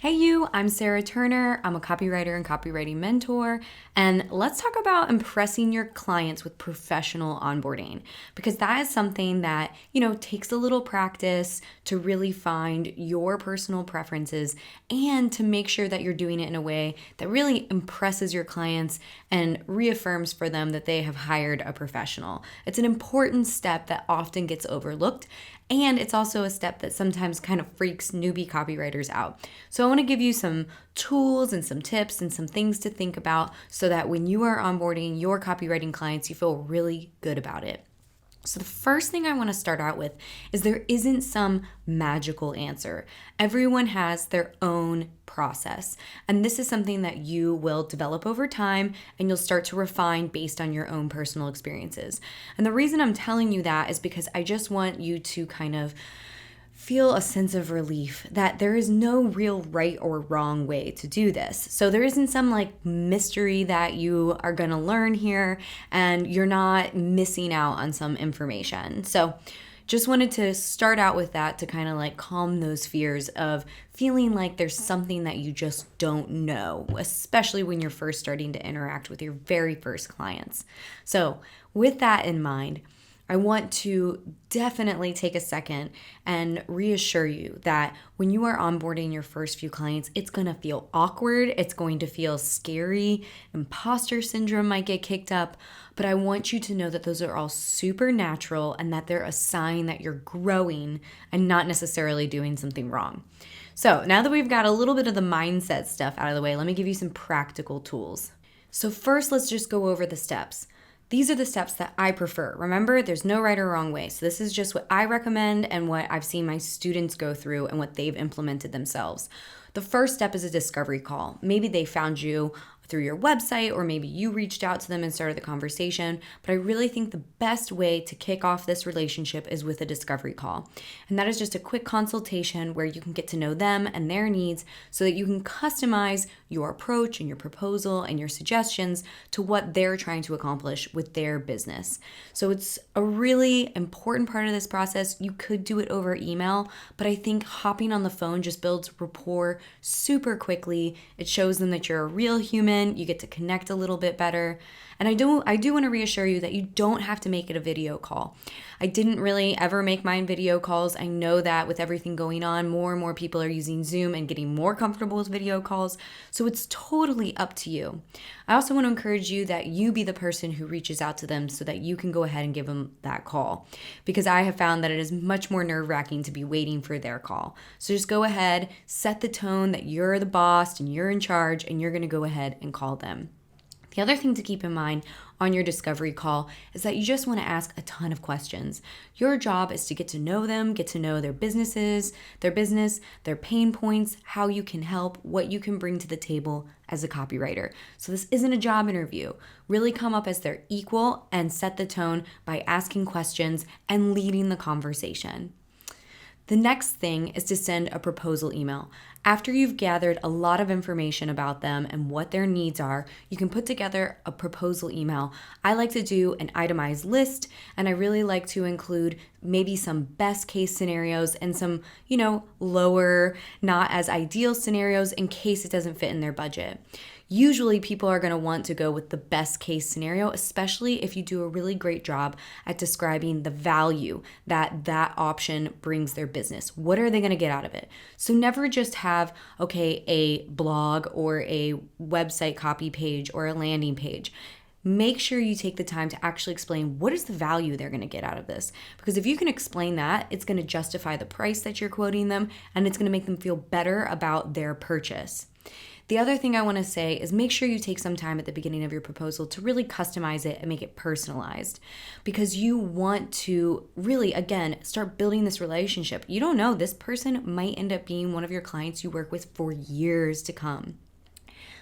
Hey you, I'm Sarah Turner. I'm a copywriter and copywriting mentor. And let's talk about impressing your clients with professional onboarding because that is something that, takes a little practice to really find your personal preferences and to make sure that you're doing it in a way that really impresses your clients and reaffirms for them that they have hired a professional. It's an important step that often gets overlooked. And it's also a step that sometimes kind of freaks newbie copywriters out. So I want to give you some tools and some tips and some things to think about so that when you are onboarding your copywriting clients, you feel really good about it. So the first thing I want to start out with is there isn't some magical answer. Everyone has their own process. And this is something that you will develop over time and you'll start to refine based on your own personal experiences. And the reason I'm telling you that is because I just want you to kind of feel a sense of relief that there is no real right or wrong way to do this. So there isn't some mystery that you are going to learn here and you're not missing out on some information. So just wanted to start out with that to kind of calm those fears of feeling like there's something that you just don't know, especially when you're first starting to interact with your very first clients. So with that in mind, I want to definitely take a second and reassure you that when you are onboarding your first few clients, it's going to feel awkward. It's going to feel scary. Imposter syndrome might get kicked up. But I want you to know that those are all super natural and that they're a sign that you're growing and not necessarily doing something wrong. So now that we've got a little bit of the mindset stuff out of the way, let me give you some practical tools. So first, let's just go over the steps. These are the steps that I prefer. Remember, there's no right or wrong way. So this is just what I recommend and what I've seen my students go through and what they've implemented themselves. The first step is a discovery call. Maybe they found you through your website, or maybe you reached out to them and started the conversation. But I really think the best way to kick off this relationship is with a discovery call. And that is just a quick consultation where you can get to know them and their needs so that you can customize your approach and your proposal and your suggestions to what they're trying to accomplish with their business. So it's a really important part of this process. You could do it over email, but I think hopping on the phone just builds rapport super quickly. It shows them that you're a real human. You get to connect a little bit better. And I do want to reassure you that you don't have to make it a video call. I didn't really ever make mine video calls. I know that with everything going on, more and more people are using Zoom and getting more comfortable with video calls. So it's totally up to you. I also want to encourage you that you be the person who reaches out to them so that you can go ahead and give them that call. Because I have found that it is much more nerve-wracking to be waiting for their call. So just go ahead, set the tone that you're the boss and you're in charge and you're going to go ahead and call them. The other thing to keep in mind on your discovery call is that you just want to ask a ton of questions. Your job is to get to know them, get to know their businesses, their business, their pain points, how you can help, what you can bring to the table as a copywriter. So this isn't a job interview. Really come up as their equal and set the tone by asking questions and leading the conversation. The next thing is to send a proposal email. After you've gathered a lot of information about them and what their needs are, you can put together a proposal email. I like to do an itemized list, and I really like to include maybe some best case scenarios and some, lower, not as ideal scenarios in case it doesn't fit in their budget. Usually people are going to want to go with the best case scenario, especially if you do a really great job at describing the value that that option brings their business. What are they going to get out of it? So never just have, a blog or a website copy page or a landing page. Make sure you take the time to actually explain what is the value they're going to get out of this. Because if you can explain that, it's going to justify the price that you're quoting them and it's going to make them feel better about their purchase. The other thing I want to say is make sure you take some time at the beginning of your proposal to really customize it and make it personalized because you want to really, again, start building this relationship. You don't know, this person might end up being one of your clients you work with for years to come.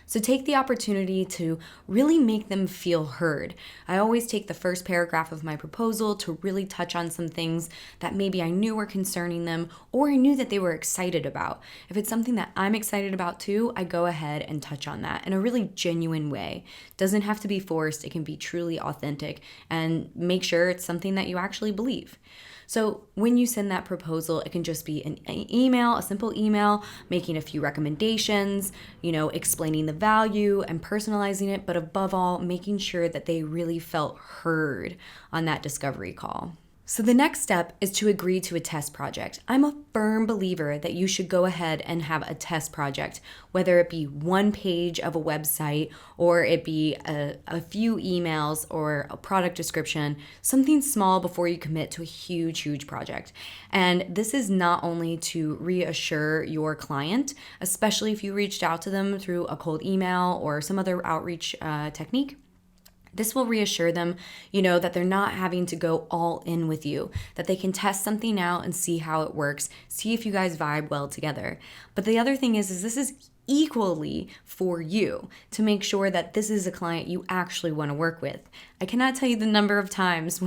So take the opportunity to really make them feel heard. I always take the first paragraph of my proposal to really touch on some things that maybe I knew were concerning them or I knew that they were excited about. If it's something that I'm excited about too, I go ahead and touch on that in a really genuine way. Doesn't have to be forced, it can be truly authentic, and make sure it's something that you actually believe. So when you send that proposal, it can just be an email, a simple email, making a few recommendations, explaining the value and personalizing it, but above all, making sure that they really felt heard on that discovery call. So the next step is to agree to a test project. I'm a firm believer that you should go ahead and have a test project, whether it be one page of a website or it be a few emails or a product description, something small before you commit to a huge project. And this is not only to reassure your client, especially if you reached out to them through a cold email or some other outreach technique. This will reassure them, that they're not having to go all in with you, that they can test something out and see how it works, see if you guys vibe well together. But the other thing is this is equally for you to make sure that this is a client you actually want to work with. I cannot tell you the number of times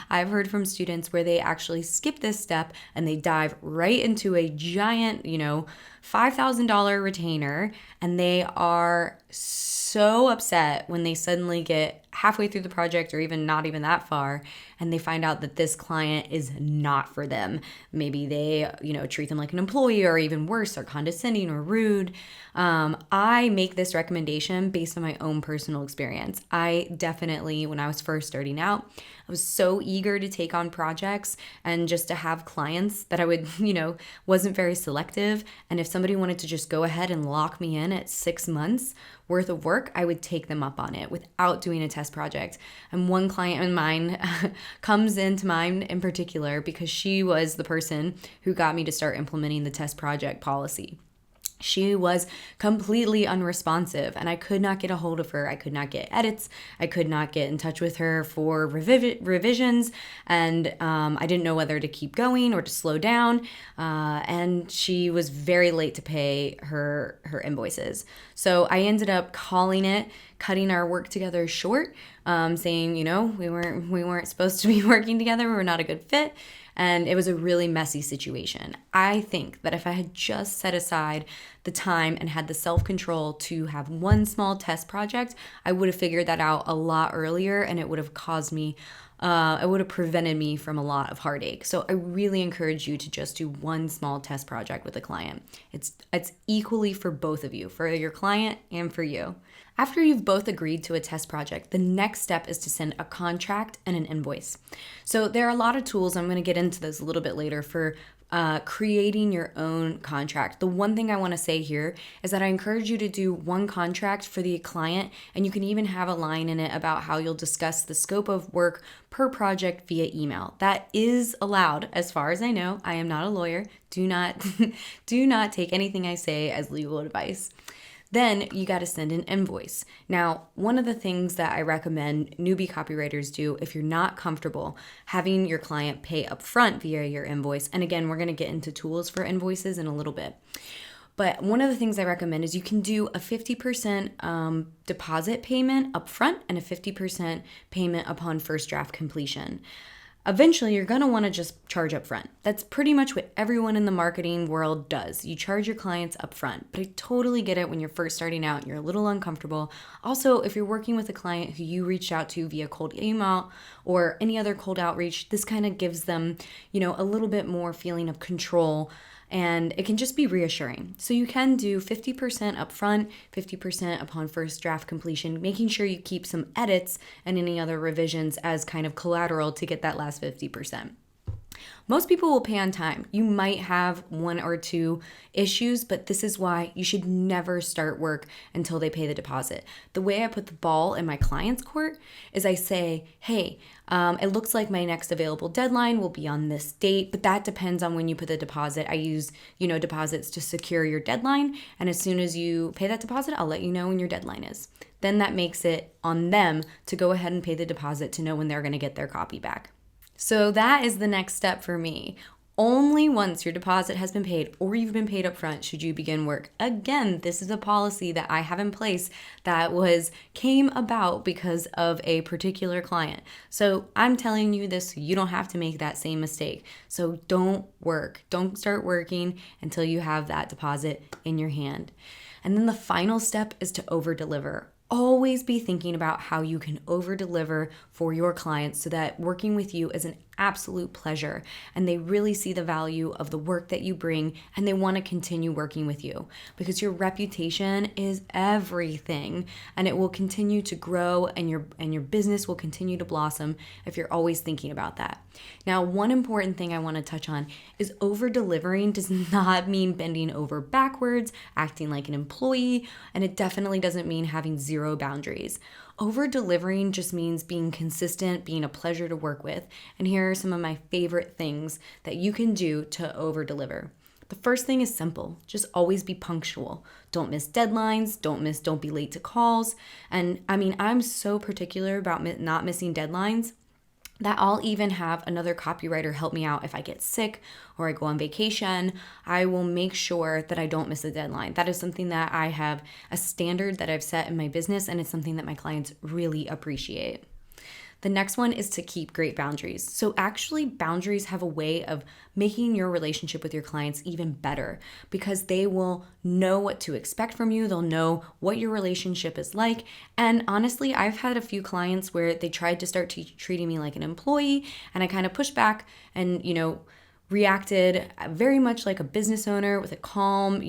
I've heard from students where they actually skip this step and they dive right into a giant, $5,000 retainer, and they are so upset when they suddenly get halfway through the project or even not even that far and they find out that this client is not for them. Maybe they, treat them like an employee, or even worse, they're condescending or rude. I make this recommendation based on my own personal experience. I definitely, when I was first starting out, I was so eager to take on projects and just to have clients that I would, wasn't very selective. And if somebody wanted to just go ahead and lock me in at 6 months worth of work, I would take them up on it without doing a test project. And one client of mine comes into mind in particular because she was the person who got me to start implementing the test project policy. She was completely unresponsive and I could not get a hold of her. I could not get edits. I could not get in touch with her for revisions. And I didn't know whether to keep going or to slow down. And she was very late to pay her invoices. So I ended up calling it, cutting our work together short, saying, we weren't supposed to be working together. We were not a good fit. And it was a really messy situation. I think that if I had just set aside the time and had the self-control to have one small test project, I would have figured that out a lot earlier, and it would have it would have prevented me from a lot of heartache. So I really encourage you to just do one small test project with a client. It's equally for both of you, for your client and for you. After you've both agreed to a test project, the next step is to send a contract and an invoice. So there are a lot of tools, I'm going to get into this a little bit later, for creating your own contract. The one thing I want to say here is that I encourage you to do one contract for the client, and you can even have a line in it about how you'll discuss the scope of work per project via email. That is allowed, as far as I know. I am not a lawyer. Do not take anything I say as legal advice. Then you got to send an invoice. Now, one of the things that I recommend newbie copywriters do if you're not comfortable having your client pay upfront via your invoice, and again, we're going to get into tools for invoices in a little bit. But one of the things I recommend is you can do a 50% deposit payment upfront and a 50% payment upon first draft completion. Eventually, you're going to want to just charge up front. That's pretty much what everyone in the marketing world does. You charge your clients up front. But I totally get it when you're first starting out and you're a little uncomfortable. Also, if you're working with a client who you reached out to via cold email or any other cold outreach, this kind of gives them, a little bit more feeling of control, and it can just be reassuring. So you can do 50% upfront, 50% upon first draft completion, making sure you keep some edits and any other revisions as kind of collateral to get that last 50%. Most people will pay on time. You might have one or two issues, but this is why you should never start work until they pay the deposit. The way I put the ball in my client's court is I say, hey, it looks like my next available deadline will be on this date, but that depends on when you put the deposit. I use, deposits to secure your deadline. And as soon as you pay that deposit, I'll let you know when your deadline is. Then that makes it on them to go ahead and pay the deposit to know when they're going to get their copy back. So that is the next step for me. Only once your deposit has been paid or you've been paid up front should you begin work. Again, this is a policy that I have in place that came about because of a particular client. So I'm telling you this so you don't have to make that same mistake. So don't start working until you have that deposit in your hand. And then the final step is to over-deliver. Always be thinking about how you can over-deliver for your clients so that working with you is an absolute pleasure and they really see the value of the work that you bring and they want to continue working with you because your reputation is everything and it will continue to grow and your business will continue to blossom if you're always thinking about that. Now, one important thing I want to touch on is over-delivering does not mean bending over backwards, acting like an employee, and it definitely doesn't mean having zero boundaries. Over-delivering just means being consistent, being a pleasure to work with. And here are some of my favorite things that you can do to over-deliver. The first thing is simple. Just always be punctual. Don't miss deadlines. Don't be late to calls. And I'm so particular about not missing deadlines that I'll even have another copywriter help me out if I get sick or I go on vacation. I will make sure that I don't miss a deadline. That is something that I have a standard that I've set in my business, and it's something that my clients really appreciate. The next one is to keep great boundaries. So actually, boundaries have a way of making your relationship with your clients even better because they will know what to expect from you. They'll know what your relationship is like. And honestly, I've had a few clients where they tried to start treating me like an employee, and I kind of pushed back and, reacted very much like a business owner with a calm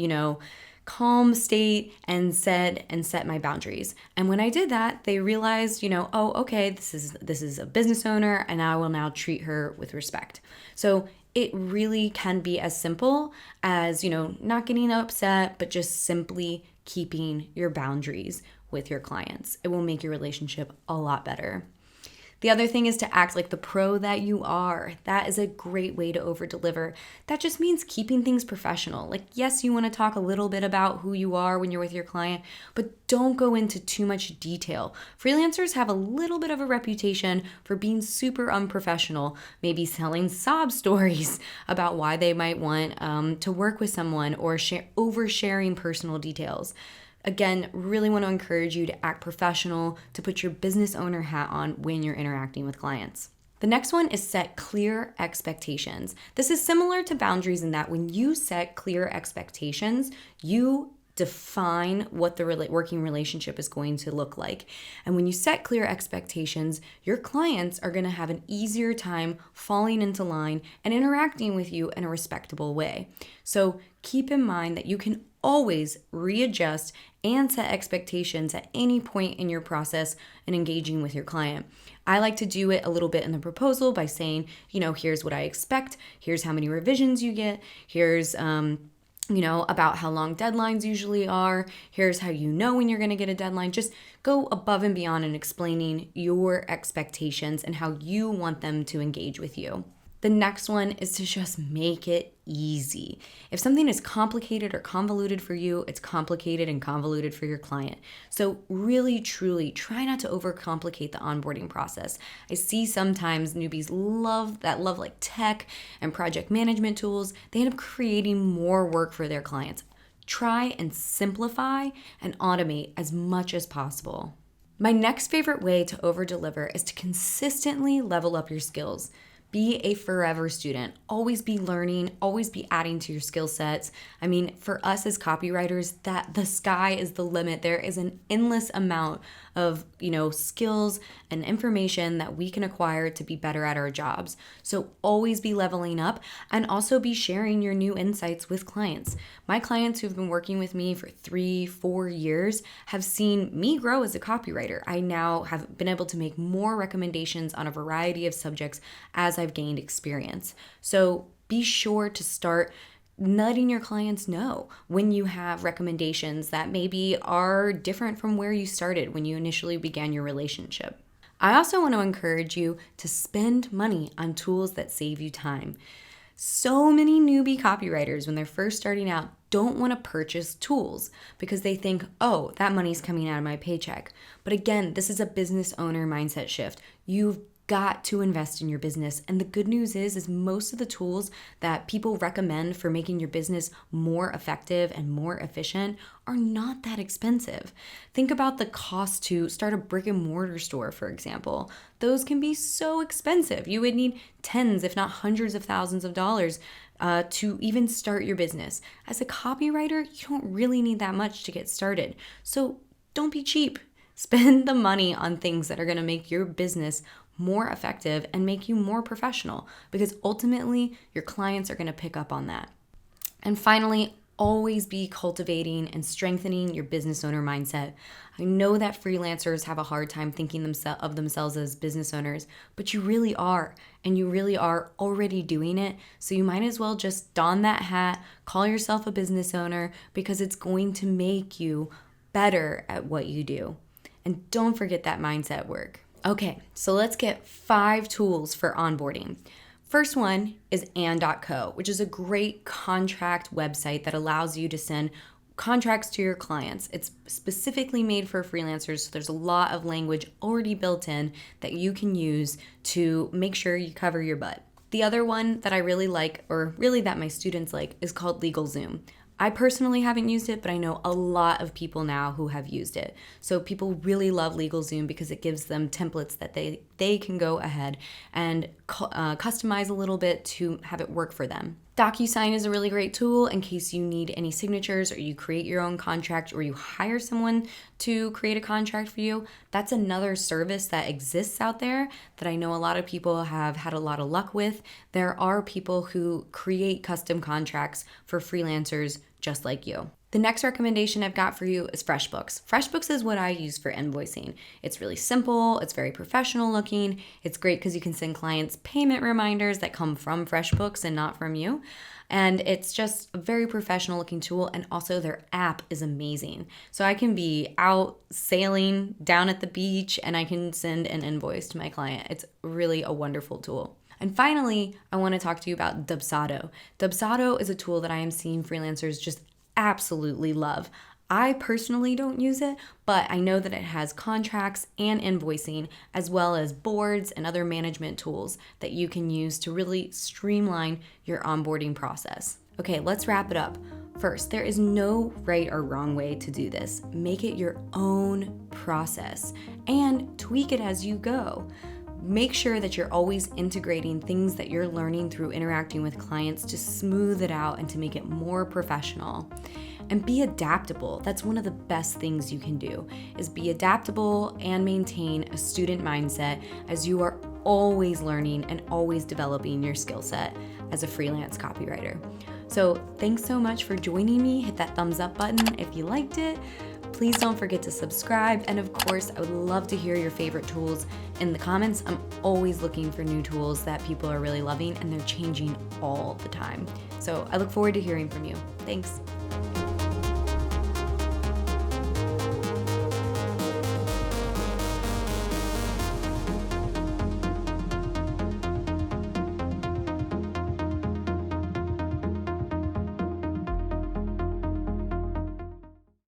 state and set my boundaries. And when I did that, they realized, oh, okay, this is a business owner and I will now treat her with respect. So it really can be as simple as, not getting upset, but just simply keeping your boundaries with your clients. It will make your relationship a lot better. The other thing is to act like the pro that you are. That is a great way to over-deliver. That just means keeping things professional. Like, yes, you want to talk a little bit about who you are when you're with your client, but don't go into too much detail. Freelancers have a little bit of a reputation for being super unprofessional, maybe selling sob stories about why they might want to work with someone or oversharing personal details. Again, really want to encourage you to act professional, to put your business owner hat on when you're interacting with clients. The next one is set clear expectations. This is similar to boundaries in that when you set clear expectations, you define what the working relationship is going to look like. And when you set clear expectations, your clients are going to have an easier time falling into line and interacting with you in a respectable way. So keep in mind that you can always readjust and set expectations at any point in your process and engaging with your client. I like to do it a little bit in the proposal by saying, here's what I expect, here's how many revisions you get, here's about how long deadlines usually are. Here's how you know when you're going to get a deadline. Just go above and beyond in explaining your expectations and how you want them to engage with you. The next one is to just make it easy. If something is complicated or convoluted for you, it's complicated and convoluted for your client. So really, truly try not to overcomplicate the onboarding process. I see sometimes newbies love like tech and project management tools. They end up creating more work for their clients. Try and simplify and automate as much as possible. My next favorite way to over-deliver is to consistently level up your skills. Be a forever student. Always be learning, always be adding to your skill sets. For us as copywriters, that the sky is the limit. There is an endless amount of, skills and information that we can acquire to be better at our jobs. So always be leveling up and also be sharing your new insights with clients. My clients who've been working with me for 3-4 years have seen me grow as a copywriter. I now have been able to make more recommendations on a variety of subjects as I've gained experience. So be sure to start letting your clients know when you have recommendations that maybe are different from where you started when you initially began your relationship. I also want to encourage you to spend money on tools that save you time. So many newbie copywriters, when they're first starting out, don't want to purchase tools because they think, oh, that money's coming out of my paycheck. But again, this is a business owner mindset shift. You've got to invest in your business. And the good news is most of the tools that people recommend for making your business more effective and more efficient are not that expensive. Think about the cost to start a brick and mortar store, for example. Those can be so expensive. You would need tens, if not hundreds of thousands of dollars to even start your business. As a copywriter, you don't really need that much to get started. So don't be cheap. Spend the money on things that are going to make your business more effective and make you more professional, because ultimately your clients are going to pick up on that. And finally, always be cultivating and strengthening your business owner mindset. I know that freelancers have a hard time thinking of themselves as business owners, but you really are, and you really are already doing it. So you might as well just don that hat, call yourself a business owner, because it's going to make you better at what you do. And don't forget that mindset work. Okay, so let's get 5 tools for onboarding. First one is and.co, which is a great contract website that allows you to send contracts to your clients. It's specifically made for freelancers, so there's a lot of language already built in that you can use to make sure you cover your butt. The other one that I really like, or really that my students like, is called Legalzoom. I personally haven't used it, but I know a lot of people now who have used it. So people really love Legalzoom because it gives them templates that they can go ahead and customize a little bit to have it work for them. Docusign is a really great tool in case you need any signatures, or you create your own contract, or you hire someone to create a contract for you. That's another service that exists out there that I know a lot of people have had a lot of luck with. There are people who create custom contracts for freelancers just like you. The next recommendation I've got for you is Freshbooks. Freshbooks is what I use for invoicing. It's really simple, it's very professional looking, it's great because you can send clients payment reminders that come from Freshbooks and not from you. And it's just a very professional looking tool, and also their app is amazing. So I can be out sailing down at the beach and I can send an invoice to my client. It's really a wonderful tool. And finally, I want to talk to you about Dubsado. Dubsado is a tool that I am seeing freelancers just absolutely love. I personally don't use it, but I know that it has contracts and invoicing, as well as boards and other management tools that you can use to really streamline your onboarding process. Okay, let's wrap it up. First, there is no right or wrong way to do this. Make it your own process and tweak it as you go. Make sure that you're always integrating things that you're learning through interacting with clients to smooth it out and to make it more professional. And be adaptable. That's one of the best things you can do, is be adaptable and maintain a student mindset as you are always learning and always developing your skill set as a freelance copywriter. So thanks so much for joining me. Hit that thumbs up button if you liked it. Please don't forget to subscribe. And of course, I would love to hear your favorite tools in the comments. I'm always looking for new tools that people are really loving, and they're changing all the time. So I look forward to hearing from you. Thanks.